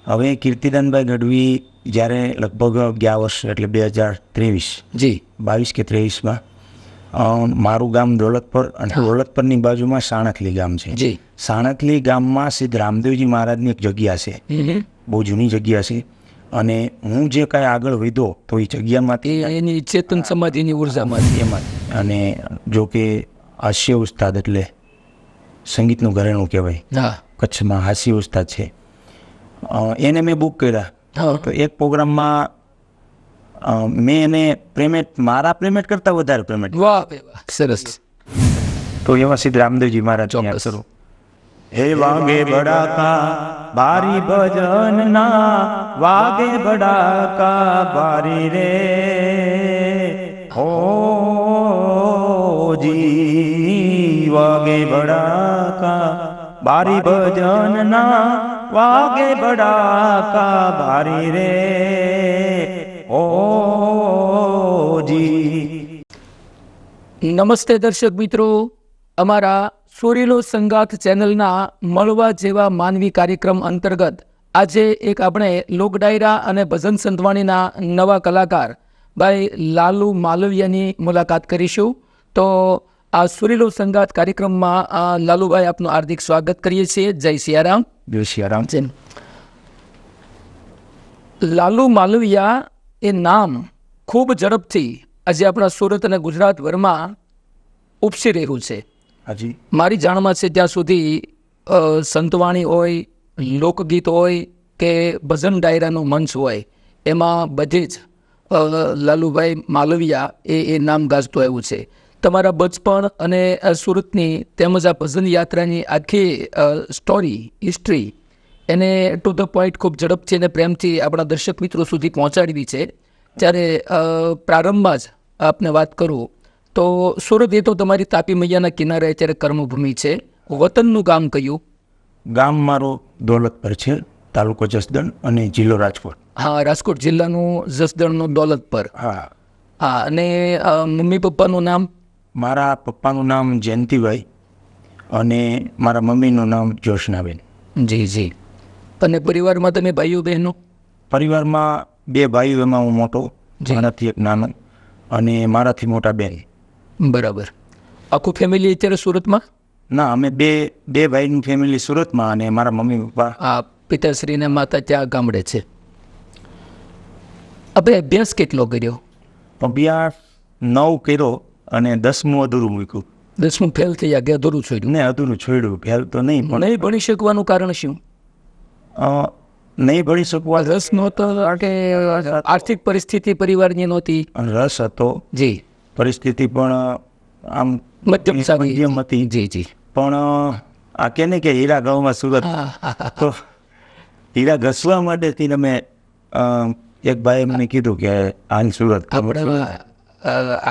હવે કીર્તિદાનભાઈ ગઢવી જ્યારે લગભગ ગયા વર્ષ એટલે 2023 જી 22 કે 23માં મારું ગામ દોલતપર અને દોલતપરની બાજુમાં સાણકલી ગામ છે. જી સાણકલી ગામમાં સિદ્ધ રામદેવજી મહારાજની એક જગ્યા છે, બહુ જૂની જગ્યા છે. અને હું જે કાંઈ આગળ વધ્યો તો એ જગ્યામાંથી એની ચેતન સમાધિની ઉર્જામાંથી એમાં અને જો કે હાસ્ય ઉસ્તાદ એટલે સંગીતનું ઘરેણું કહેવાય, હા કચ્છમાં હાસ્ય ઉસ્તાદ છે, એને મેં બુક કર્યા. હા તો એક પ્રોગ્રામમાં મેં એને પેમેન્ટ મારા પેમેન્ટ કરતાં વધારે પેમેન્ટ. વાહ બે વાહ સરસ. તો એવા સિદ્ધ રામદેવજી મહારાજ યાદ ચોક્કસ. કરું. હે વાગે બડાકા બારી ભજનના, વાગે બડાકા બારી રે હો જી, વાગે બડાકા બારી ભજનના, વાગે બડાકા બારી રે ઓ જી. નમસ્તે દર્શક મિત્રો, અમારા સુરીલો સંગાથ ચેનલના મળવા જેવા માનવી કાર્યક્રમ અંતર્ગત આજે એક આપણે લોક ડાયરા અને ભજન સંતવાણીના નવા કલાકાર ભાઈ લાલુ માલવિયાની મુલાકાત કરીશું. તો આ સુરીલો સંગાથ કાર્યક્રમમાં લાલુભાઈ આપનું હાર્દિક સ્વાગત કરીએ છીએ. જય સિયારામ. જય સિયારામ. લાલુ માલવિયા એ નામ ખૂબ ઝડપથી આજે આપણા સુરત અને ગુજરાતભરમાં ઉપસી રહ્યું છે. હાજી. મારી જાણમાં છે ત્યાં સુધી સંતવાણી હોય, લોકગીત હોય કે ભજન ડાયરાનો મંચ હોય, એમાં બધી જ લાલુભાઈ માલવિયા એ નામ ગાજતું આવ્યું છે. તમારા બચપણ અને સુરતની તેમજ આ ભજન યાત્રાની આખી સ્ટોરી, હિસ્ટ્રી એને ટુ ધ પોઈન્ટ ખૂબ ઝડપથી અને પ્રેમથી આપણા દર્શક મિત્રો સુધી પહોંચાડવી છે. ત્યારે પ્રારંભમાં જ આપને વાત કરું તો સુરત એ તો તમારી તાપી મૈયાના કિનારે અત્યારે કર્મભૂમિ છે. વતનનું ગામ કયું? ગામ મારું દોલતપર છે, તાલુકો જસદણ અને જિલ્લો રાજકોટ. હા, રાજકોટ જિલ્લાનું જસદણનું દોલતપર. હા. હા, અને મમ્મી પપ્પાનું નામ? મારા પપ્પાનું નામ જયંતિભાઈ અને મારા મમ્મીનું નામ જોશનાબેન. જી જી. અને પરિવારમાં તમે ભાઈઓ બહેનો? પરિવારમાં 2 ભાઈઓ, એમાં હું મોટો, જી. મારાથી એક નાનો અને મારાથી મોટા બેન. બરાબર. આખું ફેમિલી અત્યારે સુરતમાં? ના, અમે બે ભાઈનું ફેમિલી સુરતમાં અને મારા મમ્મી પપ્પા. આ પિતાશ્રી ને માતા ત્યાં ગામડે છે. આપણે અભ્યાસ કેટલો કર્યો? અભ્યાસ 9 કર્યો અને 10મું અધૂરું મૂક્યું. 10મું ફેલ થઈ ગયા કે અધૂરું છોડ્યું? ને અધૂરું છોડ્યું, ફેલ તો નહીં પણ નહીં ભણી શકવાનું કારણ શું? નહીં ભણી શકવા રસ નહોતો કે આર્થિક પરિસ્થિતિ પરિવારની નહોતી? રસ હતો, જી. પરિસ્થિતિ પણ આમ મધ્યમ સારી મધ્યમ હતી. જી જી. પણ આ કે ને કે હીરા ગામમાં સુરત, તો હીરા ઘસવા માટેથી અમે એક ભાઈ મને કીધું કે હાલ સુરત. આપણા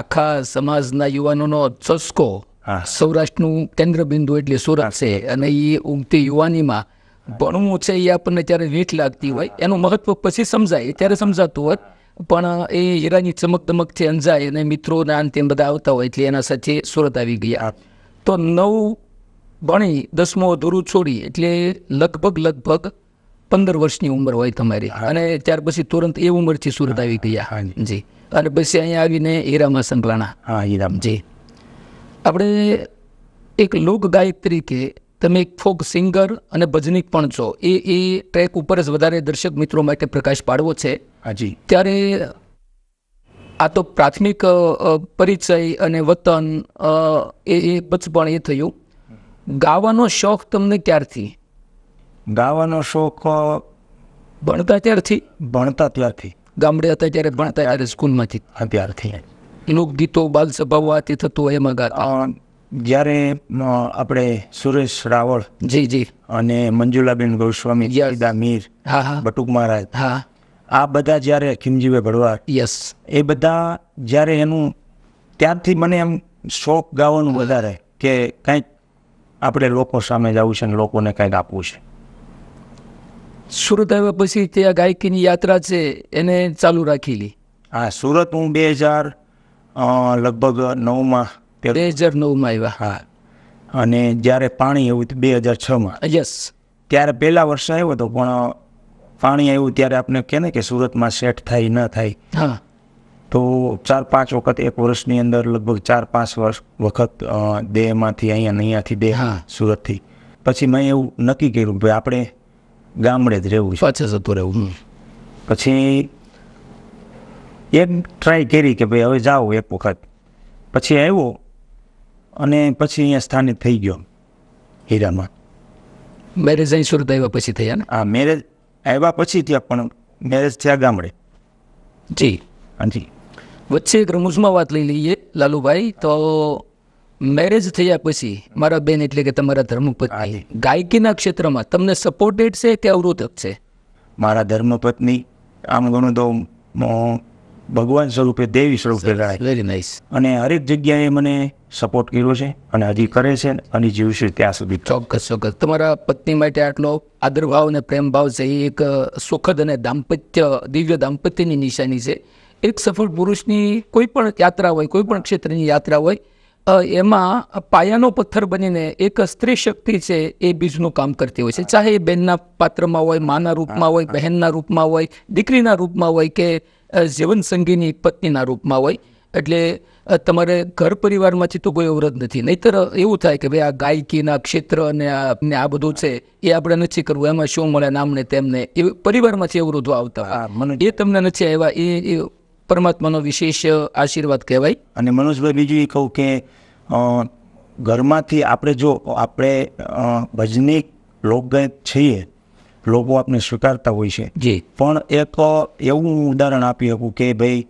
આખા સમાજના યુવાનોનો ચસ્કો હા. સૌરાષ્ટ્રનું કેન્દ્રબિંદુ એટલે સુરત છે, અને એ ઉગતી યુવાનીમાં ભણવું છે એ આપણને ત્યારે વીટ લાગતી હોય, એનું મહત્વ પછી સમજાય, ત્યારે સમજાતું હોય, પણ એ હીરાની ચમક દમકથી અંજાય અને મિત્રો ને આન તેમ બધા આવતા હોય એટલે એના સાથે સુરત આવી ગયા. તો 9 ભણી 10મું અધૂરું છોડી એટલે લગભગ 15 વર્ષની ઉંમર હોય તમારી, અને ત્યાર પછી તુરંત એ ઉંમરથી સુરત આવી ગયા. જી. અને પછી અહીંયા આવીને હીરામાં સંકળાણા. હા, હીરા. જી. આપણે એક લોક ગાયક તરીકે તમે એક ફોક સિંગર અને ભજનીક પણ છો, એ ટ્રેક ઉપર જ વધારે દર્શક મિત્રો માટે પ્રકાશ પાડવો છે. હાજી. ત્યારે આ તો પ્રાથમિક પરિચય અને વતન એ બચપણ એ થયું. ગાવાનો શોખ તમને ક્યારથી? ગાવાનો શોખ ભણતા ત્યારથી? ભણતા ત્યારથી. ગામડે હતા ત્યારે ભણતા ત્યારે સ્કૂલમાંથી? ત્યારથી. લોકગીતો બાલ સભાઓ આથી થતું એમાં ગાતા? જ્યારે આપણે સુરેશ રાવળ જી જી. અને મંજુલાબેન ગોસ્વામી, Yes. સીતા મીર, હા હા બટુક મહારાજ, હા. આ બધા જ્યારે ખીમજીભાઈ ભડવા, યસ. એ બધા જ્યારે એનું ત્યારથી મને એમ શોખ ગાવાનું વધારે કે કંઈક આપણે લોકો સામે જવું છે ને લોકોને કંઈક આપવું છે. સુરત આવ્યા પછી ત્યાં ગાયકીની યાત્રા છે એને ચાલુ રાખેલી? હા, સુરત હું 2000 લગભગ 9માં 2009માં આવ્યા? હા. અને જ્યારે પાણી એવું 2006માં. યસ. ત્યારે પહેલા વર્ષે આવ્યો હતો, પણ પાણી આવ્યું ત્યારે આપણે કહે ને કે સુરતમાં સેટ થાય ન થાય, હા તો 4-5 વખત એક વર્ષની અંદર લગભગ 4-5 વખત દેહમાંથી અહીંયાથી દેહ હા. સુરતથી. પછી મેં એવું નક્કી કર્યું ભાઈ આપણે ગામડે જ રહેવું છે. પાછા જતું રહેવું. પછી એક ટ્રાય કરી કે ભાઈ હવે જાઓ એક વખત. પછી આવ્યો અને પછી અહીંયા સ્થાનિક થઈ ગયો હીરામાં. મેરેજ અહીં સુરત આવ્યા પછી થયા ને? આ મેરેજ આવ્યા પછી થયા, પણ મેરેજ થયા ગામડે. જી. હાજી. વચ્ચે એક રમૂજમાં વાત લઈ લઈએ લાલુભાઈ. તો મેરેજ થયા પછી મારા બેન એટલે કે તમારા ધર્મપત્ની ગાયકીના ક્ષેત્રમાં તમને સપોર્ટેડ છે કે અવરોધક છે? મારા ધર્મપત્ની આમ ગણું તો ભગવાન સ્વરૂપે, દેવી સ્વરૂપે ગણાય. Very nice. અને હરેક જગ્યાએ મને સપોર્ટ કર્યો છે અને હજી કરે છે અને જીવશે ત્યાં સુધી. ચોક્કસ ચોક્કસ. તમારા પત્ની માટે આટલો આદરભાવ અને પ્રેમભાવ છે એ એક સુખદ અને દિવ્ય દાંપત્યની નિશાની છે. એક સફળ પુરુષની કોઈ પણ યાત્રા હોય, કોઈ પણ ક્ષેત્રની યાત્રા હોય, એમાં પાયાનો પથ્થર બનીને એક સ્ત્રી શક્તિ છે એ બીજનું કામ કરતી હોય છે. ચાહે એ બહેનના પાત્રમાં હોય, માના રૂપમાં હોય, બહેનના રૂપમાં હોય, દીકરીના રૂપમાં હોય કે જીવનસંગીની પત્નીના રૂપમાં હોય. એટલે તમારે ઘર પરિવારમાંથી તો કોઈ અવરોધ નથી. નહીંતર એવું થાય કે ભાઈ આ ગાયકીના ક્ષેત્ર અને આ બધું છે એ આપણે નથી કરવું, એમાં શું મળે નામને તેમને, એ પરિવારમાંથી અવરોધો આવતા એ તમને નથી આવ્યા. એ પરમાત્માનો વિશેષ આશીર્વાદ કહેવાય. અને મનોજભાઈ બીજું એ કહું કે ઘરમાંથી આપણે ભજની લોકગાયક છીએ, લોકો આપણે સ્વીકારતા હોય છે. જી. પણ એક એવું ઉદાહરણ આપી શકું કે ભાઈ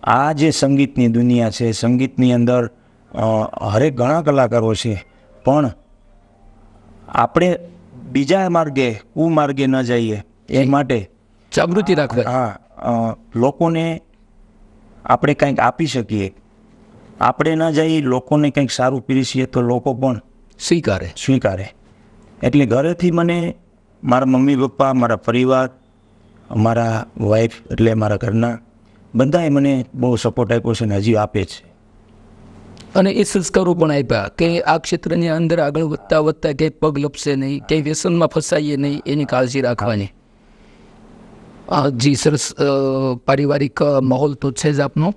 આ જે સંગીતની દુનિયા છે, સંગીતની અંદર હરેક ઘણા કલાકારો છે, પણ આપણે બીજા માર્ગે કુમાર્ગે ન જઈએ એ માટે જાગૃતિ રાખવા. હા, લોકોને આપણે કંઈક આપી શકીએ. આપણે ન જઈએ, લોકોને કંઈક સારું પીરસીએ તો લોકો પણ સ્વીકારે. એટલે ઘરેથી મને મારા મમ્મી પપ્પા, મારા પરિવાર, મારા વાઈફ એટલે મારા ઘરના બધાએ મને બહુ સપોર્ટ આપ્યો છે અને હજી આપે છે. અને એ સંસ્કારો પણ આપ્યા કે આ ક્ષેત્રની અંદર આગળ વધતા ક્યાંય પગ લપસે નહીં, ક્યાંય વ્યસનમાં ફસાઈએ નહીં, એની કાળજી રાખવાની. જી, સરસ પારિવારિક માહોલ તો છે જ આપનો.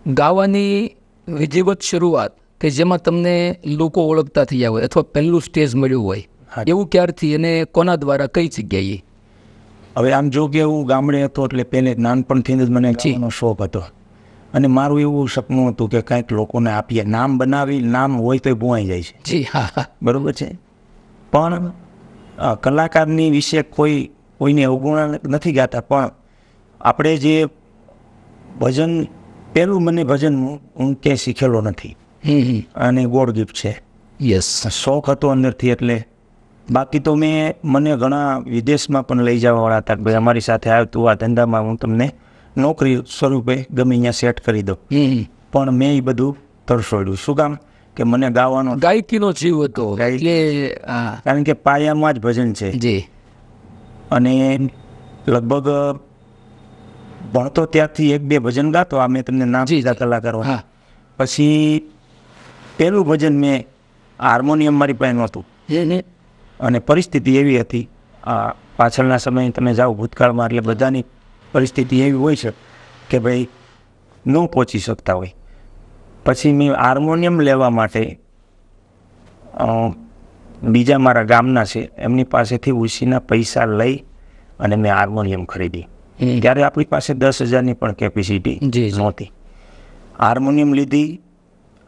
ગાવાની વિધિવત શરૂઆત કે જેમાં તમને લોકો ઓળખતા થયા હોય અથવા પહેલું સ્ટેજ મળ્યું હોય, એવું ક્યારથી અને કોના દ્વારા, કઈ જગ્યાએ? હવે આમ જો કે હું ગામડે હતો એટલે પહેલે નાનપણથી જ મને ગાવાનો શોખ હતો અને મારું એવું સપનું હતું કે કંઈક લોકોને આપીએ, નામ બનાવી. નામ હોય તો ભૂવાઈ જાય છે. જી હા, બરાબર છે. પણ કલાકારની વિશે કોઈને અવગુણ નથી ગાતા, પણ આપણે જે ભજન, પહેલું મને ભજન હું ક્યાંય શીખેલો નથી અને ગોડ ગિફ્ટ છે. યસ, શોખ હતો અંદરથી. એટલે બાકી તો મને ઘણા વિદેશમાં પણ લઈ જવાવાળા હતા. ભાઈ અમારી સાથે આવ, તું આ ધંધામાં હું તમને નોકરી સ્વરૂપે ગમે અહીંયા સેટ કરી દઉં. પણ મેં એ બધું તરસોડ્યું. શું કામ? કે મને ગાવાનો ગાયકીનો જીવ હતો. એટલે કારણ કે પાયામાં જ ભજન છે. જી. અને લગભગ ભણતો ત્યારથી 1-2 ભજન ગાતો. આ મેં તમને નામ દીધા કલાકારો. પછી પહેલું ભજન મેં હાર્મોનિયમ મારી પાસે નહોતું અને પરિસ્થિતિ એવી હતી, પાછળના સમયે તમે જાઓ ભૂતકાળમાં એટલે બધાની પરિસ્થિતિ એવી હોય છે કે ભાઈ ન પહોંચી શકતા હોય. પછી મેં હાર્મોનિયમ લેવા માટે બીજા મારા ગામના છે એમની પાસેથી ઉછીના પૈસા લઈ અને મેં હાર્મોનિયમ ખરીદી. ત્યારે આપણી પાસે 10,000ની પણ કેપેસિટી નહોતી. હાર્મોનિયમ લીધી.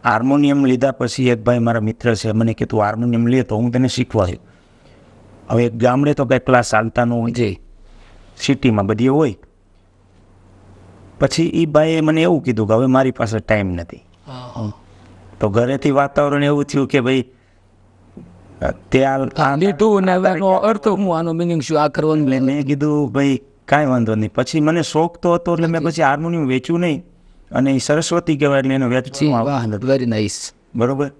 હાર્મોનિયમ લીધા પછી એક ભાઈ મારા મિત્ર છે, મને કે તું હાર્મોનિયમ લે તો હું તને શીખવાડું. હવે ગામડે તો કંઈ ક્લાસ ચાલતા ન હોય, સિટીમાં બધી હોય. પછી એ ભાઈએ મને એવું કીધું કે હવે મારી પાસે ટાઈમ નથી. તો ઘરેથી વાતાવરણ એવું થયું કે ભાઈ અર્થ હું આનો મિનિંગ શું આ કરવાનું. મેં કીધું ભાઈ કાંઈ વાંધો નહીં. પછી મને શોખ તો હતો એટલે મેં પછી હાર્મોનિયમ વેચ્યું નહીં. અને એ સરસ્વતી કહેવાય એટલે એને વેચવાનું. Very nice. બરોબર.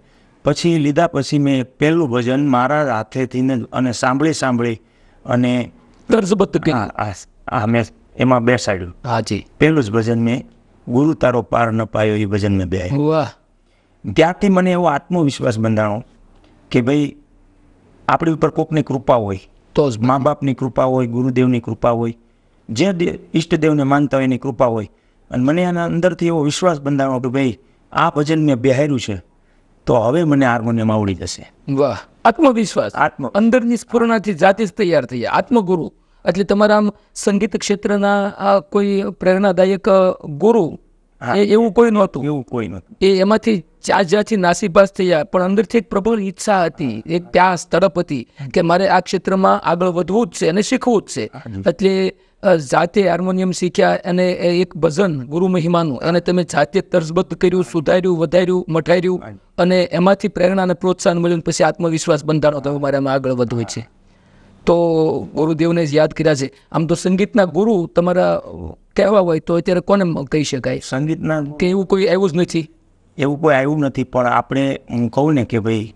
પછી લીધા પછી મેં પહેલું ભજન મારા હાથેથી અને સાંભળી અને મેં એમાં બેસાડ્યું. હાજી. પહેલું જ ભજન મેં ગુરુ તારો પાર ન પાયો એ ભજન મેં બેસાડ્યું. વાહ. ત્યારથી મને એવો આત્મવિશ્વાસ બંધાણો કે ભાઈ આપણી ઉપર કોકની કૃપા હોય તો જ મા બાપની કૃપા હોય, ગુરુદેવની કૃપા હોય, જે ઈષ્ટદેવને માનતા હોય એની કૃપા હોય. અને મને આના અંદરથી એવો વિશ્વાસ બંધાણો કે ભાઈ આ ભજન મેં બેહાર્યું છે તો હવે મને હાર્મોનિયમ આવડી જશે. વાહ, આત્મવિશ્વાસ, અંદરની સ્ફુરણાથી જાતે જ તૈયાર થઈ જાય. આત્મગુરુ એટલે તમારા આમ સંગીત ક્ષેત્રના આ કોઈ પ્રેરણાદાયક ગુરુ એવું કોઈ નહોતું? એવું કોઈ નહોતું. એમાંથી જ્યાંથી નાસીપાસ થયા, પણ અંદરથી એક પ્રબળ ઈચ્છા હતી, એક પ્યાસ, તડપ હતી કે મારે આ ક્ષેત્રમાં આગળ વધવું જ છે અને શીખવું જ છે. એટલે જાતે હાર્મોનિયમ શીખ્યા અને એક ભજન ગુરુ મહિમાનું અને તમે જાતે તર્જબદ્ધ કર્યું, સુધાર્યું, વધાર્યું, મઠાર્યું અને એમાંથી પ્રેરણા અને પ્રોત્સાહન મળ્યું. પછી આત્મવિશ્વાસ બંધાણો તો મારે આમાં આગળ વધવું છે. તો ગુરુદેવને જ યાદ કર્યા છે. આમ તો સંગીતના ગુરુ તમારા કહેવા હોય તો અત્યારે કોને કહી શકાય? સંગીતના કે એવું કોઈ આવ્યું જ નથી? એવું કોઈ આવ્યું નથી, પણ આપણે હું કહું ને કે ભાઈ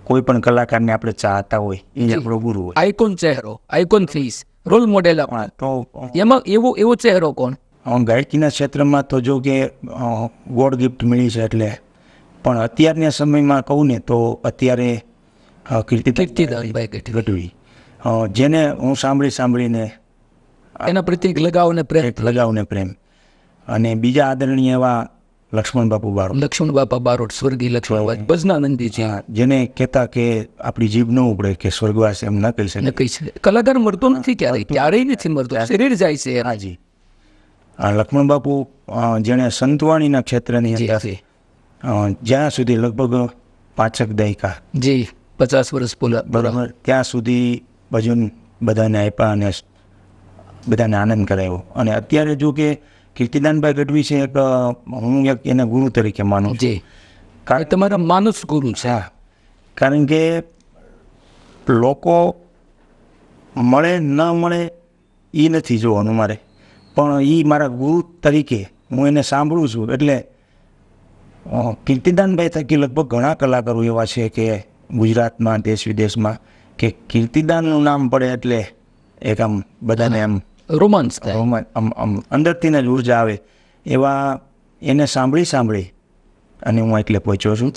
કોઈ પણ કલાકારને આપણે ચાહતા હોય એ આપણો ગુરુ હોય. આઇકોન ચહેરો, આઇકોન ફેસ, રોલ મોડેલ તો એમાં એવો ચહેરો કોણ? ગાયકીના ક્ષેત્રમાં તો જો કે ગોડ ગિફ્ટ મળી છે એટલે, પણ અત્યારના સમયમાં કહું ને તો અત્યારે કીર્તિદાનભાઈ ગઢવી, જેને હું સાંભળીને એના પ્રત્યે લગાવને પ્રેમ. અને બીજા આદરણીય એવા લક્ષ્મણ બાપા બારોટ, સ્વર્ગીય લક્ષ્મણ ભજનાનંદજી, જેને કહેતા કે આપણી જીભ ન ઉપડે કે સ્વર્ગવાસ એમ ન કહી શકે. કલાકાર મળતો નથી ક્યારેય નથી મળતો, શરીર જાય છે. હાજી, લક્ષ્મણ બાપુ જેણે સંતવાણીના ક્ષેત્રની અંદર જ્યાં સુધી લગભગ 5 દાયકા, જી 50 વર્ષ બરાબર, ત્યાં સુધી ભજન બધાને આપ્યા અને બધાને આનંદ કરાવ્યો. અને અત્યારે જો કે કીર્તિદાનભાઈ ગઢવી છે, એક હું એક એના ગુરુ તરીકે માનું છું. તમારા માનસ ગુરુ છે. હા, કારણ કે લોકો મળે ન મળે એ નથી જોવાનું મારે, પણ એ મારા ગુરુ તરીકે હું એને સાંભળું છું. એટલે કીર્તિદાનભાઈ થકી લગભગ ઘણા કલાકારો એવા છે કે ગુજરાતમાં, દેશ વિદેશમાં, કે કીર્તિદાનનું નામ પડે એટલે એક આમ બધાને આમ રોમાંચ થાય, આમ અંદરથી જ ઉર્જા આવે. એવા એને સાંભળી અને હું એટલે પહોંચ્યો છું.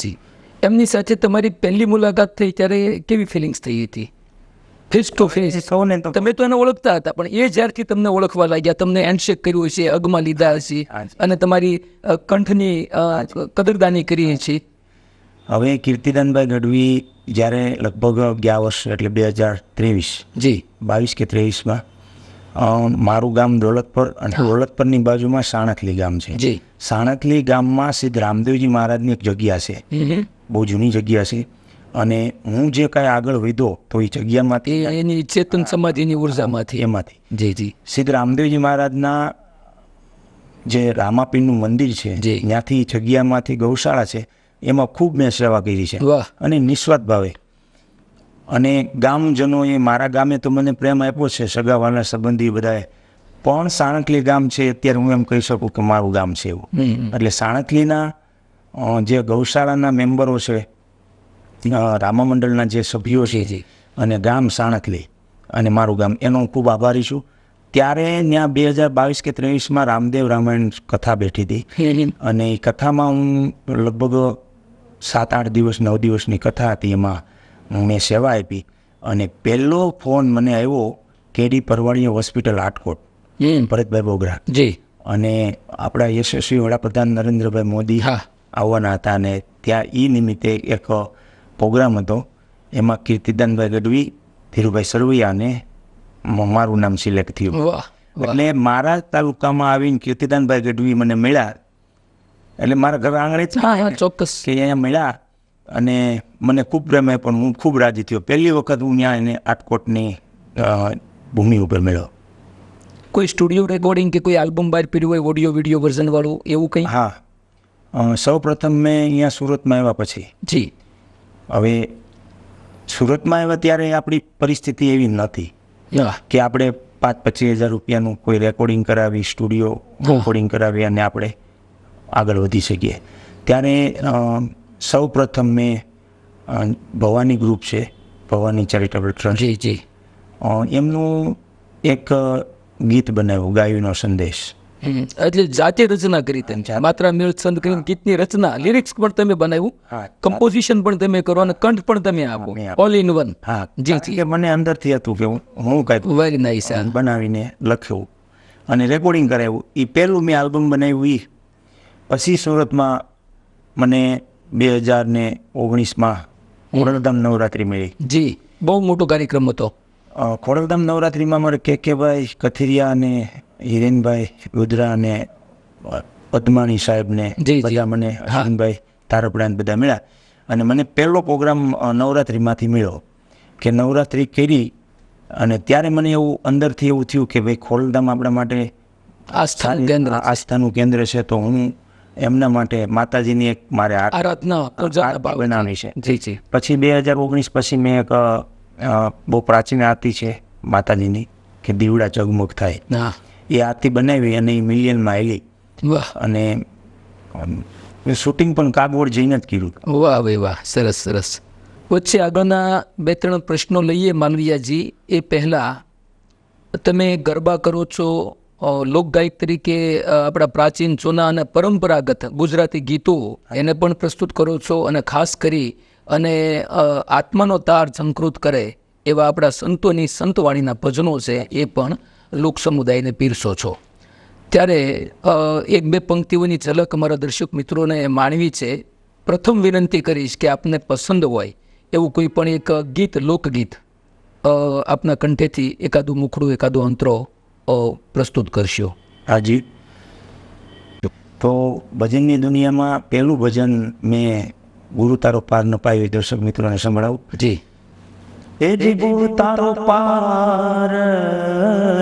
એમની સાથે તમારી પહેલી મુલાકાત થઈ ત્યારે કેવી ફિલિંગ્સ થઈ હતી? ફેસ ટુ ફેસ તમે તો એને ઓળખતા હતા, પણ એ જ્યારથી તમને ઓળખવા લાગ્યા, તમને હેન્ડશેક કર્યું હશે, અગમાં લીધા હશે અને તમારી કંઠની કદરદાની કરી છે. હવે કીર્તિદાનભાઈ ગઢવી જ્યારે લગભગ ગયા વર્ષ એટલે 2023 22 કે 23માં મારું ગામ દોલતપર, અને દોલતપરની બાજુમાં સાણકલી ગામ છે. સાણકલી ગામમાં સિદ્ધ રામદેવજી મહારાજની એક જગ્યા છે, બહુ જૂની જગ્યા છે. અને હું જે કાંઈ આગળ વધ્યો તો એ જગ્યામાંથી, એની ચેતન સમાધિની ઉર્જામાંથી, એમાંથી સિદ્ધ રામદેવજી મહારાજના જે રામાપીરનું મંદિર છે ત્યાંથી જગ્યામાંથી ગૌશાળા છે, એમાં ખૂબ મેં સેવા કરી છે અને નિસ્વાર્થ ભાવે. અને ગામજનોએ, મારા ગામે તો મને પ્રેમ આપ્યો છે, સગાવાલા સંબંધી બધાએ, પણ સાણકલી ગામ છે અત્યારે હું એમ કહી શકું કે મારું ગામ છે એવું. એટલે સાણકલીના જે ગૌશાળાના મેમ્બરો છે, રામા મંડળના જે સભ્યો છે, અને ગામ સાણકલી અને મારું ગામ, એનો હું ખૂબ આભારી છું. ત્યારે ત્યાં 2022 કે 23માં રામદેવ રામાયણ કથા બેઠી હતી, અને એ કથામાં હું લગભગ 7-8 દિવસ 9 દિવસની કથા હતી, એમાં મેં સેવા આપી. અને પહેલો ફોન મને આવ્યો કેડી પરવાડીયા હોસ્પિટલ રાજકોટ, ભરતભાઈ બોગરા, અને આપણા યશસ્વી વડાપ્રધાન નરેન્દ્રભાઈ મોદી આવવાના હતા, અને ત્યાં એ નિમિત્તે એક પ્રોગ્રામ હતો, એમાં કીર્તિદાનભાઈ ગઢવી, ધીરુભાઈ સરવૈયા અને મારું નામ સિલેક્ટ થયું. એટલે મારા તાલુકામાં આવીને કીર્તિદાનભાઈ ગઢવી મને મળ્યા, એટલે મારા ઘર આંગણે ચોક્કસ કે અહીંયા મળ્યા અને મને ખૂબ પ્રેમ આપ્યો, પણ હું ખૂબ રાજી થયો. પહેલી વખત હું ત્યાં એને રાજકોટની ભૂમિ ઉપર મળ્યો. કોઈ સ્ટુડિયો રેકોર્ડિંગ કે કોઈ આલ્બમ બહાર પીડ્યું હોય ઓડિયો વિડીયો વર્ઝન વાળું એવું કંઈ? હા, સૌ પ્રથમ મેં અહીંયા સુરતમાં આવ્યા પછી, હવે સુરતમાં આવ્યા ત્યારે આપણી પરિસ્થિતિ એવી નથી કે આપણે 5-25 હજાર રૂપિયાનું કોઈ રેકોર્ડિંગ કરાવી, સ્ટુડિયો રેકોર્ડિંગ કરાવી અને આપણે આગળ વધી શકીએ. ત્યારે સૌ પ્રથમ મેં ભવાની ગ્રુપ છે, ભવાની ચેરિટેબલ ટ્રસ્ટ, એમનું એક ગીત બનાવ્યું, ગાયોનો સંદેશ. એટલે જાતે રચના કરી તમે, માત્રા મેળ છંદ કરીને ગીતની રચના, લિરિક્સ પણ તમે બનાવ્યું, કમ્પોઝિશન પણ તમે કરો અને કંઠ પણ તમે આપો, ઓલ ઇન વન. હા, જી, કે મને અંદરથી હતું કે હું કાંઈક વેરી નાઇસ બનાવીને લખ્યું અને રેકોર્ડિંગ કરાવ્યું. એ પહેલું મેં આલ્બમ બનાવ્યું. પછી સુરતમાં મને 2019માં ખોડલધામ નવરાત્રિ મળી. જી, બહુ મોટો કાર્યક્રમ હતો. ખોડલધામ નવરાત્રિમાં મારે કેભાઈ કથિરિયા અને હિરેનભાઈ રુદ્રા અને પદ્માણી સાહેબને બધા મને હસનભાઈ તારપડાને બધા મળ્યા અને મને પહેલો પ્રોગ્રામ નવરાત્રિમાંથી મળ્યો કે નવરાત્રિ કરી. અને ત્યારે મને એવું અંદરથી એવું થયું કે ભાઈ ખોડલધામ આપણા માટે આસ્થાનું કેન્દ્ર છે, તો હું એમના માટે માતાજીની એક મારે આરાધના બનાવવાની છે. પછી 2019 પછી મેં એક બહુ પ્રાચીન આરતી છે માતાજીની કે દીવડા ચગમગ થાય, એ આરતી બનાવી અને એ મિલિયનમાં આવી. અને શૂટિંગ પણ કાગવડ જઈને જ કર્યું. વાહ ભાઈ વાહ, સરસ સરસ. વચ્ચે આગળના 2-3 પ્રશ્નો લઈએ માનવીયાજી. એ પહેલાં તમે ગરબા કરો છો, લોકગાયક તરીકે આપણા પ્રાચીન જૂના અને પરંપરાગત ગુજરાતી ગીતો એને પણ પ્રસ્તુત કરો છો, અને ખાસ કરી અને આત્માનો તાર ઝંકૃત કરે એવા આપણા સંતોની સંતવાણીના ભજનો છે એ પણ લોક સમુદાયને પીરસો છો. ત્યારે 1-2 પંક્તિઓની ઝલક અમારા દર્શક મિત્રોને માણવી છે. પ્રથમ વિનંતી કરીશ કે આપને પસંદ હોય એવું કોઈ પણ એક ગીત, લોકગીત આપના કંઠેથી એકાદું મુખડું, એકાદું અંતરો પ્રસ્તુત કરશો. હાજી. તો ભજનની દુનિયામાં પહેલું ભજન મેં ગુરુ તારો પાર ન પાયો દર્શક મિત્રોને સંભળાવું. જી. એ જી ગુરુ તારો પાર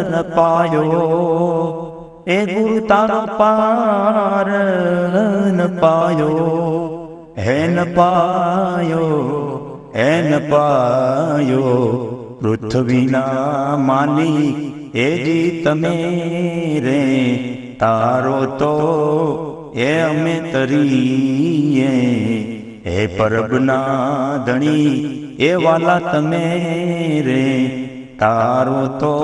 ન પાયો, એ ગુરુ તારો પાર ન પાયો, હે ન પાયો, હે ન પાયો, પૃથ્વીના માલિક એ જી તમે રે, તારો તો એ અમે તરીએ, હે પરબના ધણી એ વાલા તમે રે, તારો તો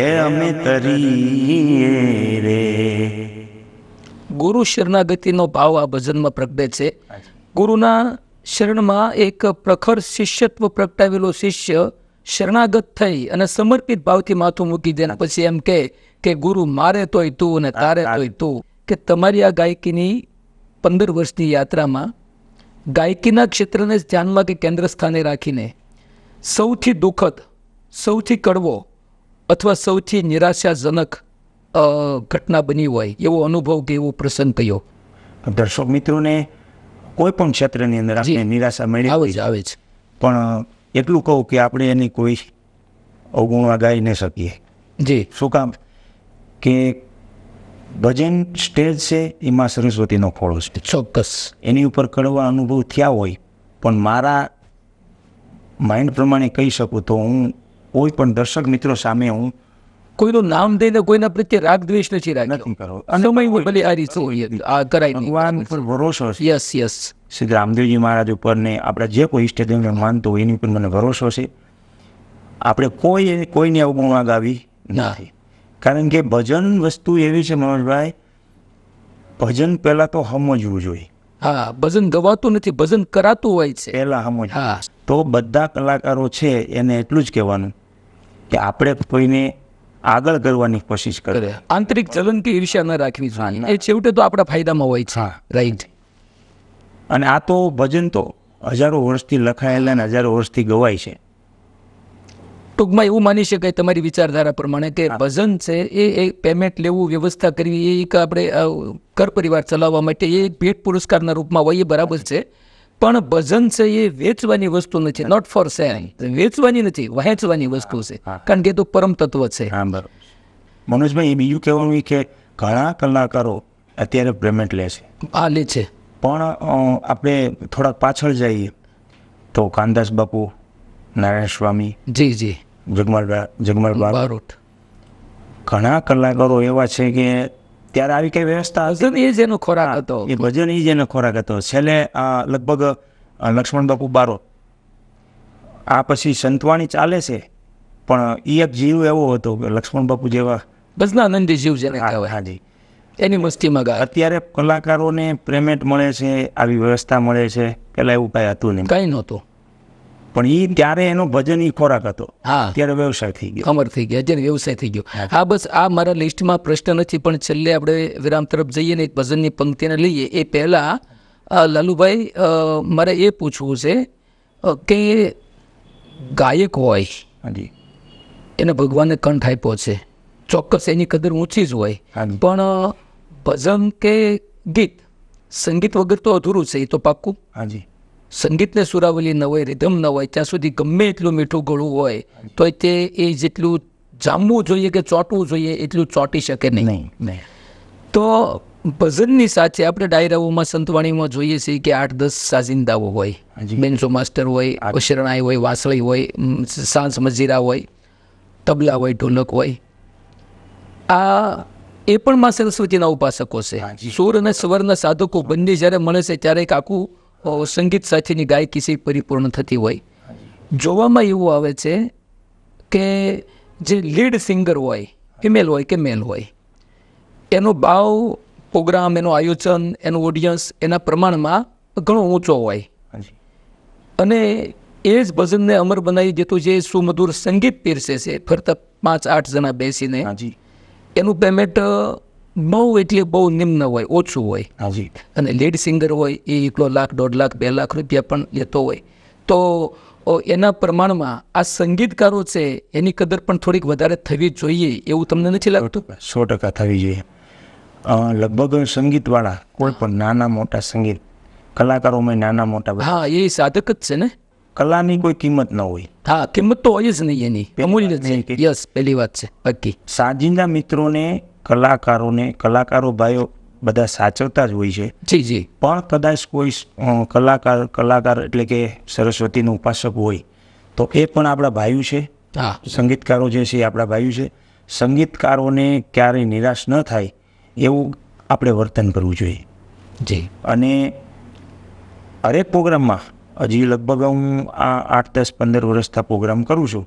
એ અમે તરીએ રે. ગુરુ શરણાગતિનો ભાવ આ ભજનમાં પ્રગટે છે. ગુરુના શરણમાં એક પ્રખર શિષ્યત્વ પ્રગટાવેલો શિષ્ય શરણાગત થઈ અને સમર્પિત ભાવથી માથું મૂકી દે, પછી એમ કે ગુરુ મારે તોય તું અને તારે તોય તું. કે તમારી આ ગાયકીની 15 વર્ષની યાત્રામાં ગાયકીના ક્ષેત્રને ધ્યાનમાં કે કેન્દ્ર સ્થાને રાખીને સૌથી દુઃખદ, સૌથી કડવો અથવા સૌથી નિરાશાજનક ઘટના બની હોય એવો અનુભવ કે એવો પ્રસંગ કયો? દર્શક મિત્રોને કોઈ પણ ક્ષેત્રની અંદર આપણે નિરાશા મળી આવે છે, પણ એટલું કહું કે આપણે એની કોઈ અવગુણવા ગાઈ ન શકીએ. જી. શું કામ? કે ભજન સ્ટેજ છે એમાં સરસ્વતીનો ખોળો છે. ચોક્કસ. એની ઉપર કડવા અનુભવ થયા હોય, પણ મારા માઇન્ડ પ્રમાણે કહી શકું તો હું કોઈ પણ દર્શક મિત્રો સામે હું કોઈનું નામ દઈને કોઈના પ્રત્યે રાગ દ્વેષ નથી રાખ્યો. સમય ભલે આ રીતે આ કરાય. ભગવાન પર ભરોસો છે. યસ. શ્રી રામદેવજી મહારાજ ઉપર ને આપણે જે કોઈ ઈષ્ટદેવને માનતો હોય એની ઉપર મને ભરોસો છે. આપણે કોઈને અવગુણવા ગાવી નથી. કારણ કે ભજન વસ્તુ એવી છે મનોજભાઈ, ભજન પહેલા તો સમજવું જોઈએ. હા, ભજન ગવાતું નથી, ભજન કરાતું હોય છે પહેલા સમજ. હા, તો બધા કલાકારો છે એને એટલું જ કહેવાનું કે આપણે કોઈને આગળ કરવાની કોશિશ કરે, આંતરિક જલન કે ઈર્ષ્યા ન રાખવી જોઈએ. એ છેવટે તો આપણા ફાયદામાં હોય છે. રાઈટ. અને આ તો ભજન તો હજારો વર્ષથી લખાયેલા ને હજારો વર્ષથી ગવાય છે. ટૂંકમાં એવું માની શકાય તમારી વિચારધારા પ્રમાણે કે ભજન છે એ પેમેન્ટ લેવું, વ્યવસ્થા કરવી, એ એક આપણે ઘર પરિવાર ચલાવવા માટે એ ભેટ પુરસ્કારના રૂપમાં હોય, એ બરાબર છે. પણ ભજન છે એ વેચવાની વસ્તુ નથી. Not for selling. વેચવાની નથી, વહેંચવાની વસ્તુ છે. કારણ કે એ તો પરમ તત્વ છે. હા, બરાબર. મનોજભાઈ, એ બીજું કહેવાનું કે ઘણા કલાકારો અત્યારે પેમેન્ટ લે છે. લે છે. પણ આપણે થોડાક પાછળ જઈએ તો કાનદાસ બાપુ, નારાયણ સ્વામી, જી, જગમલ બારોટ, ઘણા કલાકારો એવા છે કે ત્યારે આવી કઈ વ્યવસ્થા ભજન એ જ એનો ખોરાક હતો. એ ભજન એ જ એનો ખોરાક હતો. છેલ્લે લગભગ લક્ષ્મણ બાપુ બારોટ, આ પછી સંતવાણી ચાલે છે, પણ એ એક જીવ એવો હતો કે લક્ષ્મણ બાપુ જેવા ભજનાનંદી જીવ જેને કહેવાય, હાજી. એની મસ્તીમાં ગાય. અત્યારે કલાકારોને પેમેન્ટ મળે છે, આવી વ્યવસ્થા મળે છે, પેલા એવું કાંઈ હતું નહીં, કંઈ નહોતું. પણ એ ત્યારે એનો ભજન ઈ ખોરાક હતો, હા, ત્યારે વ્યવસાય થઈ ગયો, અમર થઈ ગયા, અત્યારે વ્યવસાય થઈ ગયો. હા, બસ આ મારા લિસ્ટમાં પ્રશ્ન નથી, પણ છેલ્લે આપણે વિરામ તરફ જઈએ ને ભજનની પંક્તિને લઈએ એ પહેલાં લાલુભાઈ, મારે એ પૂછવું છે કે ગાયક હોય હાજી, એને ભગવાને કંઠ આપ્યો છે, ચોક્કસ એની કદર ઊંચી જ હોય, હાજી. પણ ભજન કે ગીત સંગીત વગર તો અધૂરું છે, એ તો પાક્કું. હાજી, સંગીતને સુરાવલી ન હોય, રિધમ ન હોય, ત્યાં સુધી ગમે એટલું મીઠું ગળું હોય તો તે એ જેટલું જામવું જોઈએ કે ચોંટવું જોઈએ એટલું ચોંટી શકે નહીં. નહીં. તો ભજનની સાથે આપણે ડાયરાઓમાં સંતવાણીમાં જોઈએ છીએ કે 8-10 સાજિંદાઓ હોય, હાજી. બેન્ચો માસ્ટર હોય, શરણાઈ હોય, વાસળી હોય, સાંસ મજીરા હોય, તબલા હોય, ઢોલક હોય. આ એ પણ માં સરસ્વતીના ઉપાસકો છે. હાજી. સુર અને સ્વરના સાધકો બંને જ્યારે મળે છે ત્યારે એક આખું સંગીત સાથેની ગાયકી છે પરિપૂર્ણ થતી હોય. જોવામાં એવું આવે છે કે જે લીડ સિંગર હોય, ફિમેલ હોય કે મેલ હોય, એનો ભાવ, પ્રોગ્રામ, એનું આયોજન, એનું ઓડિયન્સ એના પ્રમાણમાં ઘણો ઊંચો હોય, હાજી, અને એ જ ભજનને અમર બનાવી દેતું જે સુમધુર સંગીત પીરસે છે ફરતા 5-8 જણા બેસીને, હાજી, એનું પેમેન્ટ બહુ એટલે બહુ નિમ્ન હોય, ઓછું હોય. હાજી. અને લીડ સિંગર હોય એ 1 લાખ, 1.5 લાખ, 2 લાખ રૂપિયા પણ લેતો હોય. તો એના પ્રમાણમાં આ સંગીતકારો છે એની કદર પણ થોડીક વધારે થવી જોઈએ એવું તમને નથી લાગતું? 100% થવી જોઈએ. લગભગ સંગીતવાળા કોઈ પણ નાના મોટા સંગીત કલાકારોમાં નાના મોટા બધા, હા, એ સાધક જ છે ને. કલાની કોઈ કિંમત ન હોય. હા, કિંમત તો હોય જ નહીં એની, અમૂલ્ય છે. યસ, પહેલી વાત છે બાકી. સાજિંદા મિત્રોને, કલાકારો ભાઈઓ બધા સાચવતા જ હોય છે, જી જી. પણ કદાચ કોઈ કલાકાર એટલે કે સરસ્વતીનું ઉપાસક હોય તો એ પણ આપણા ભાઈઓ છે. હા, સંગીતકારો જે છે એ આપણા ભાઈઓ છે. સંગીતકારોને ક્યારેય નિરાશ ન થાય એવું આપણે વર્તન કરવું જોઈએ. જી. અને હરેક પ્રોગ્રામમાં, હજી લગભગ હું આ 8-10-15 વર્ષથી પ્રોગ્રામ કરું છું,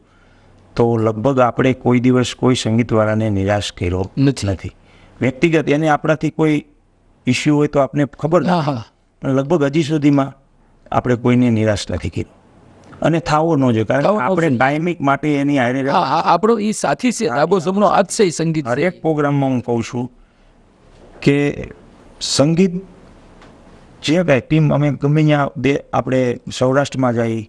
તો લગભગ આપણે કોઈ દિવસ કોઈ સંગીતવાળાને નિરાશ કર્યો નથી. વ્યક્તિગત એને આપણાથી કોઈ ઇસ્યુ હોય તો આપણે ખબર હા હા, પણ લગભગ હજી સુધીમાં આપણે કોઈને નિરાશ નથી કર્યો, અને થાવો ન જોઈએ, કારણ કે આપણે ડાયમિક માટે એની હારે. હા, આપણો એ સાથી છે, ડાબો જમણો હાથ છે એ સંગીત. હરેક પ્રોગ્રામમાં હું કહું છું કે સંગીત જે કાંઈ ટીમ અમે ગમે ત્યાં આપણે સૌરાષ્ટ્રમાં જઈએ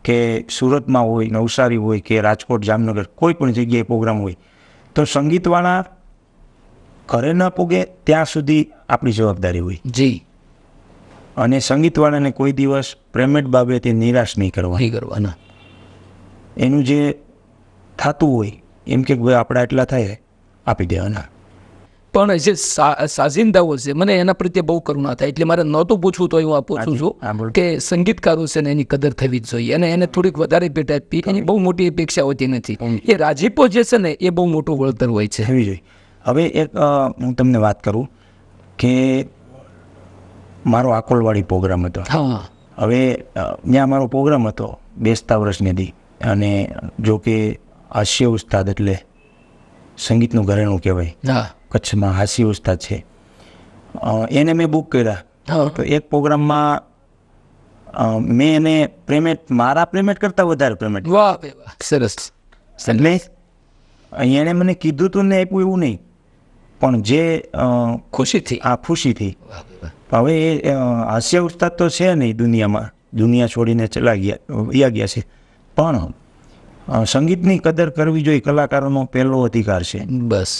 કે સુરતમાં હોય, નવસારી હોય કે રાજકોટ, જામનગર, કોઈ પણ જગ્યાએ પ્રોગ્રામ હોય તો સંગીતવાળા ઘરે ન પૂગે ત્યાં સુધી આપણી જવાબદારી હોય. જી. અને સંગીતવાળાને કોઈ દિવસ પેમેન્ટ બાબતે નિરાશ નહીં કરવાના. એનું જે થતું હોય એમ કે ભાઈ આપણા એટલા થાય આપી દેવાના. પણ જે સાજિંદાઓ છે મને એના પ્રત્યે બહુ કરુણા થાય, એટલે મારે નહોતું પૂછવું તો હું આ પૂછું છું કે સંગીતકારો છે ને એની કદર થવી જ જોઈએ, અને એને થોડીક વધારે ભેટ આપી, એની બહુ મોટી અપેક્ષા હોતી નથી. એ રાજીપો જે છે ને એ બહુ મોટું વળતર હોય છે. થવી જોઈએ. હવે એક હું તમને વાત કરું કે મારો આકોલવાડી પ્રોગ્રામ હતો. હા. હવે ત્યાં મારો પ્રોગ્રામ હતો બેસતા વર્ષની, અને જો કે હાસ્ય ઉસ્તાદ એટલે સંગીતનું ઘરેણું કહેવાય. હા, કચ્છમાં હાસ્ય ઉસ્તાદ છે, એને મેં બુક કર્યા. તો એક પ્રોગ્રામમાં મેં એને પેમેન્ટ, મારા પેમેન્ટ કરતાં વધારે પેમેન્ટ. વાહ વાહ, સરસ. એટલે એણે મને કીધું તું ને આપ્યું એવું નહીં, પણ જે ખુશીથી, આ ખુશીથી. હવે એ હાસ્ય ઉસ્તાદ તો છે નહીં દુનિયામાં, દુનિયા છોડીને ગયા છે, પણ સંગીતની કદર કરવી જોઈએ. કલાકારોનો પહેલો અધિકાર છે. બસ.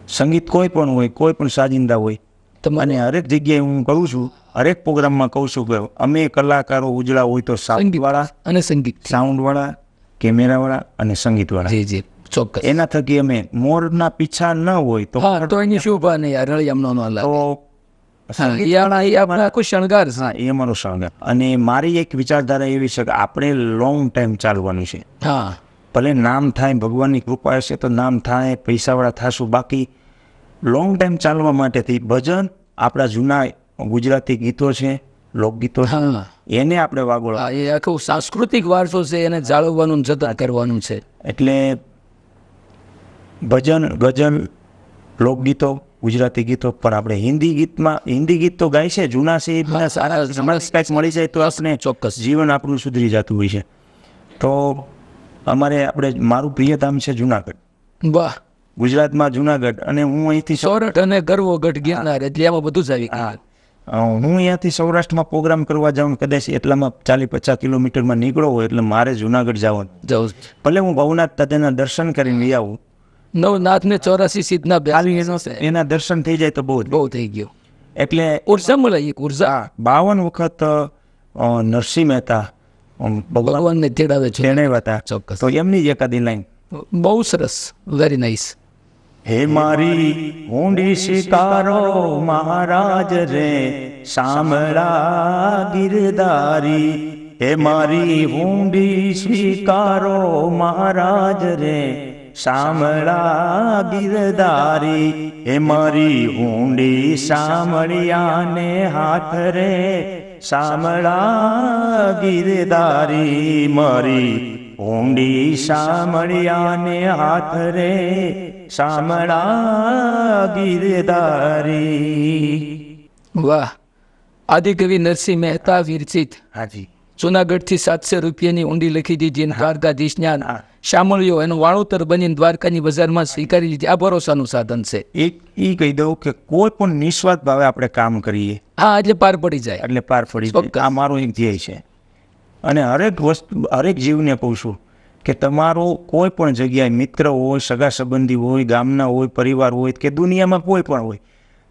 સંગીત કોઈ પણ હોય, કોઈ પણ સાજિંદા હોય, અને હરેક જગ્યાએ હું કહું છું, હરેક પ્રોગ્રામમાં કહું છું કે અમે કલાકારો ઉજળા હોય તો સાઉન્ડવાળા અને સંગીત, સાઉન્ડવાળા, કેમેરાવાળા અને સંગીતવાળા. જી જી, ચોક્કસ. એના થકી અમે મોરના પીછા ન હોય તો એની શોભા નહીં, રળિયામણો ન લાગે. તો શણગાર. હા, એ અમારો શણગાર. અને મારી એક વિચારધારા એવી છે કે આપણે લોંગ ટાઈમ ચાલવાનું છે. હા, ભલે નામ થાય, ભગવાનની કૃપા હશે તો નામ થાય, પૈસાવાળા થશું, બાકી લોંગ ટાઈમ ચાલવા માટેથી ભજન, આપણા જૂના ગુજરાતી ગીતો છે, લોકગીતો છે, એને આપણે વાગોળ. એ આખું સાંસ્કૃતિક વારસો છે, એને જાળવવાનું, જતન કરવાનું છે. એટલે ભજન, ગઝલ, લોકગીતો, ગુજરાતી ગીતો, પણ આપણે હિન્દી ગીત તો ગાય છે, જૂના છે, બધા સારા કંઈક મળી જાય તો આપણે ચોક્કસ જીવન આપણું સુધરી જતું હોય છે. તો મારું પ્રિય ધામ છે જુનાગઢ. વાહ. ગુજરાતમાં જુનાગઢ, અને હું અહીંથી સોરઠ અને ગરવો ગઢ ગિરનાર, એટલે એમાં બધું જ આવી ગયું. હું અહીંયાથી સૌરાષ્ટ્રમાં પ્રોગ્રામ કરવા જાઉં, કદાચ એટલામાં 40-50 કિલોમીટરમાં નીકળો હોય એટલે મારે જુનાગઢ જવાનું. ભલે હું ભવનાથ દાદાના દર્શન કરીને લઈ આવું, નવનાથ ને 84 સિદ્ધના એના દર્શન થઈ જાય તો બહુ થઈ ગયું. એટલે ઉર્જા મળે, એક ઉર્જા. 52 વખત નરસિંહ મહેતા ભગવાનને તેડાવે છે, તેડાવ્યા હતા. ચોક્કસ. તો એમની જ એકાદી લાઈન બહુ સરસ, વેરી નાઇસ. હે મારી ઊંડી શિકારો મહારાજ રે શામળા ગિરધારી, હે મારી ઊંડી શિકારો મહારાજ રે શામળા ગિરધારી, હે મારી ઊંડી શામળિયાને હાથ રે શામળા ગિરધારી, મારી ઊંડી શામળિયાને હાથ રે શામળા ગિરધારી. વાહ. આદિકવિ નરસિંહ મહેતા વિરચિત હાજી જુનાગઢથી 700 રૂપિયાની ઊંડી લખી દીધી, દ્વારકાધીશ જ્ઞાન શામળિયો એનું વાણોતર બનીને દ્વારકાની બજારમાં સ્વીકારી લીધી. આ ભરોસાનું સાધન છે. એ કહી દઉં કે કોઈ પણ નિસ્વાર્થ ભાવે આપણે કામ કરીએ, હા, એટલે પાર પડી જાય, એટલે પાર પડી જાય. આ મારો એક ધ્યેય છે, અને હરેક જીવને કહું છું કે તમારો કોઈ પણ જગ્યાએ મિત્ર હોય, સગા સંબંધી હોય, ગામના હોય, પરિવાર હોય કે દુનિયામાં કોઈ પણ હોય,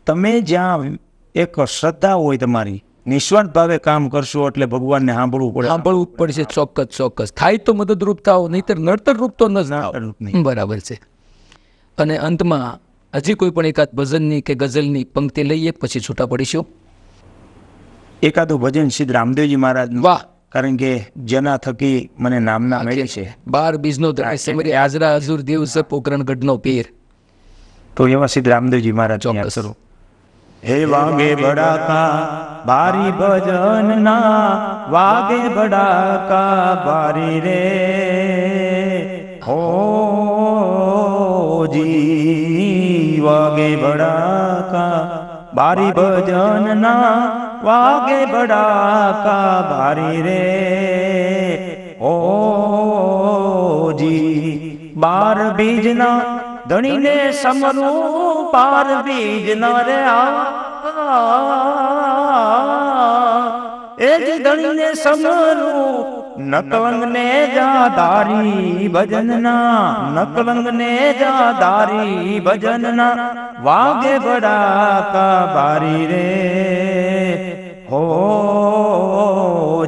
તમે જ્યાં એક શ્રદ્ધા હોય તમારી, નિસ્વાર્થ ભાવે કામ કરશો એટલે ભગવાનને સાંભળવું પડશે. ચોક્કસ. થાય તો મદદરૂપ થાવ, નહીતર નડતરરૂપ તો ન થાવ. બરાબર છે. અને અંતમાં હજી કોઈ પણ એકાદ ભજનની કે ગઝલની પંક્તિ લઈએ, પછી છૂટા પડીશું. એકાદું ભજન સિદ્ધ રામદેવજી મહારાજ. વાહ. કારણ કે જેના થકી મને નામના મળી છે. 12 બીજનો દ્રાય હાજરા હજુર દિવસ પોકરણ ગઢનો પીર. તો એવા સિદ્ધ રામદેવજી મહારાજ ચોક્કસ. હે વાગે બડાકા બારી ભજન ના, વાગે બડાકા બારી રે હો જી, વાગે બડાકા બારી ભજન ના, વાગે બડાકા બારી રે ઓ જી. 12 બીજના ધણીને સમરું, 12 બીજના રે એ જ ધણીને સમરું, નકલંગને જાધારી ભજનના, નકલંગને જાધારી ભજનના, વાગે બડાકા બારી રે હો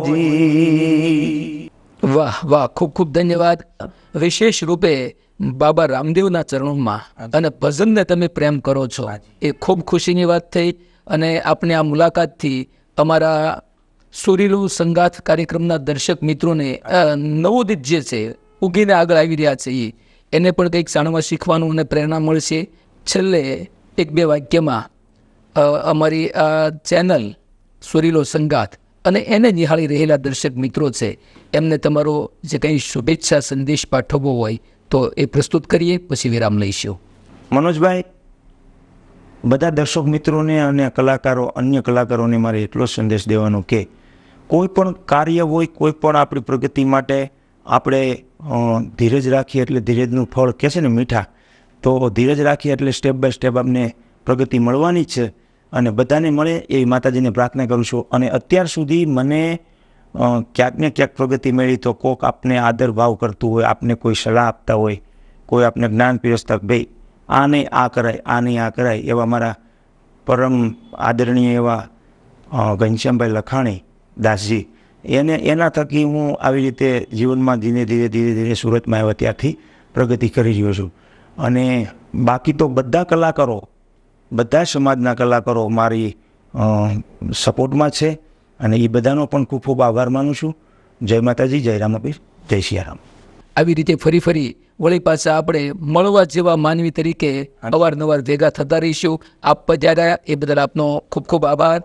જી. વાહ વાહ, ખૂબ ખૂબ ધન્યવાદ. વિશેષ રૂપે બાબા રામદેવના ચરણોમાં અને ભજનને તમે પ્રેમ કરો છો, એ ખૂબ ખુશીની વાત થઈ. અને આપને આ મુલાકાતથી અમારા સુરીલું સંગાથ કાર્યક્રમના દર્શક મિત્રોને નવોદિત જે છે, ઉગીને આગળ આવી રહ્યા છે, એને પણ કંઈક જાણવા શીખવાનું અને પ્રેરણા મળશે. છેલ્લે 1-2 વાક્યમાં અમારી આ ચેનલ સુરીલો સંગાથ અને એને નિહાળી રહેલા દર્શક મિત્રો છે, એમને તમારો જે કંઈ શુભેચ્છા સંદેશ પાઠવવો હોય તો એ પ્રસ્તુત કરીએ, પછી વિરામ લઈશું. મનોજભાઈ, બધા દર્શક મિત્રોને અને કલાકારો, અન્ય કલાકારોને મારે એટલો સંદેશ દેવાનો કે કોઈ પણ કાર્ય હોય, કોઈ પણ આપણી પ્રગતિ માટે આપણે ધીરજ રાખીએ એટલે ધીરજનું ફળ કહે છે ને મીઠા, તો ધીરજ રાખીએ એટલે સ્ટેપ બાય સ્ટેપ આપને પ્રગતિ મળવાની જ છે, અને બધાને મળે એવી માતાજીને પ્રાર્થના કરું છું. અને અત્યાર સુધી મને ક્યાંક ને ક્યાંક પ્રગતિ મળી તો કોક આપને આદર ભાવ કરતું હોય, આપને કોઈ સલાહ આપતા હોય, કોઈ આપને જ્ઞાન પીરસતા, ભાઈ આ નહીં આ કરાય, આ નહીં આ કરાય, એવા મારા પરમ આદરણીય એવા ઘનશ્યામભાઈ લખાણી દાસજી, એના થકી હું આવી રીતે જીવનમાં ધીરે ધીરે સુરતમાં આવ્યા ત્યારથી પ્રગતિ કરી રહ્યો છું. અને બાકી તો બધા કલાકારો, બધા સમાજના કલાકારો મારી સપોર્ટમાં છે, અને એ બધાનો પણ ખૂબ ખૂબ આભાર માનું છું. જય માતાજી, જય રામાપીર, જય સિયારામ. આવી રીતે ફરી વળી પાછા આપણે મળવા જેવા માનવી તરીકે અવારનવાર ભેગા થતા રહીશું. આપ પધાર્યા એ બદલ આપનો ખૂબ ખૂબ આભાર.